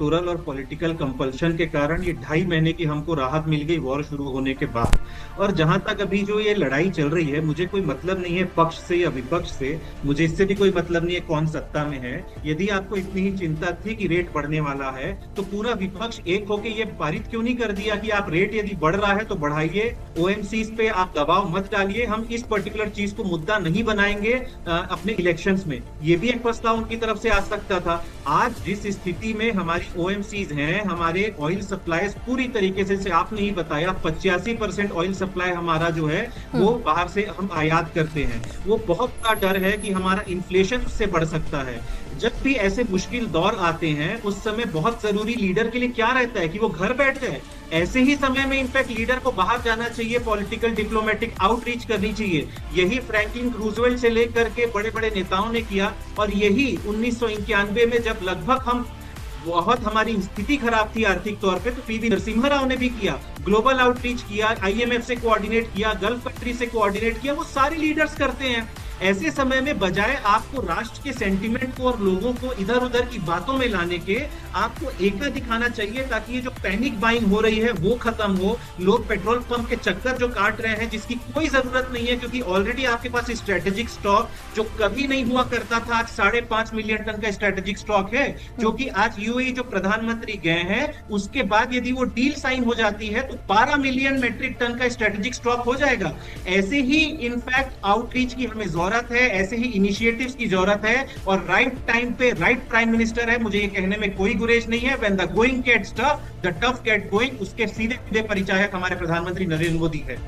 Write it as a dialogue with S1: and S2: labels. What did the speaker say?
S1: Electoral और political compulsion के कारण ये 2.5 महीने की हमको राहत मिल गई वॉर शुरू होने के बाद। और जहां तक अभी जो ये लड़ाई चल रही है, मुझे कोई मतलब नहीं है पक्ष से या विपक्ष से, मुझे इससे भी कोई मतलब नहीं है कौन सत्ता में है। यदि आपको इतनी ही चिंता थी कि रेट बढ़ने वाला है, तो पूरा विपक्ष एक होके ये पारित क्यों नहीं कर दिया कि आप रेट यदि बढ़ रहा है तो बढ़ाइए, ओएमसीज पे आप दबाव मत डालिए, हम इस पर्टिकुलर चीज को मुद्दा नहीं बनाएंगे अपने इलेक्शंस में। ये भी एक प्रस्ताव उनकी तरफ से आ सकता था। आज जिस स्थिति में हमारी ओएमसीज हैं, हमारे ऑयल सप्लाईज पूरी तरीके से आपने ही बताया, 85% ऑयल सप्लाई हमारा जो है वो बाहर से हम आयात करते हैं। वो बहुत बड़ा डर है कि हमारा इन्फ्लेशन उससे बढ़ सकता है। जब भी ऐसे मुश्किल दौर आते हैं, उस समय बहुत जरूरी लीडर के लिए क्या रहता है कि वो घर बैठ जाए। ऐसे ही समय में इनफैक्ट लीडर को बाहर जाना चाहिए, पॉलिटिकल डिप्लोमेटिक आउटरीच करनी चाहिए। यही फ्रैंकलिन रूजवेल्ट से लेकर के बड़े बड़े नेताओं ने किया, और यही 1991 में जब लगभग हम बहुत हमारी स्थिति खराब थी आर्थिक तौर पे, तो पीवी नरसिम्हा राव ने भी किया, ग्लोबल आउटरीच किया, आईएमएफ से कोऑर्डिनेट किया, गल्फ कंट्री से कोऑर्डिनेट किया। वो सारे लीडर्स करते हैं। ऐसे समय में बजाय आपको राष्ट्र के सेंटिमेंट को और लोगों को इधर उधर की बातों में लाने के, आपको एकता दिखाना चाहिए, ताकि ये जो पैनिक बाइंग हो रही है वो खत्म हो। लोग पेट्रोल पंप के चक्कर जो काट रहे हैं जिसकी कोई जरूरत नहीं है, क्योंकि ऑलरेडी आपके पास स्ट्रेटेजिक स्टॉक जो कभी नहीं हुआ करता था, आज 5.5 मिलियन टन का स्ट्रेटेजिक स्टॉक है, जो कि आज यूएई जो प्रधानमंत्री गए हैं उसके बाद यदि वो डील साइन हो जाती है तो 12 मिलियन मेट्रिक टन का स्ट्रेटेजिक स्टॉक हो जाएगा। ऐसे ही इनफैक्ट आउटरीच की हमें जरूरत है, ऐसे ही इनिशिएटिव्स की जरूरत है, और राइट टाइम पे राइट प्राइम मिनिस्टर है, मुझे ये कहने में कोई गुरेज नहीं है। When the going gets tough, the tough get going, उसके सीधे सीधे परिचायक हमारे प्रधानमंत्री नरेंद्र मोदी है।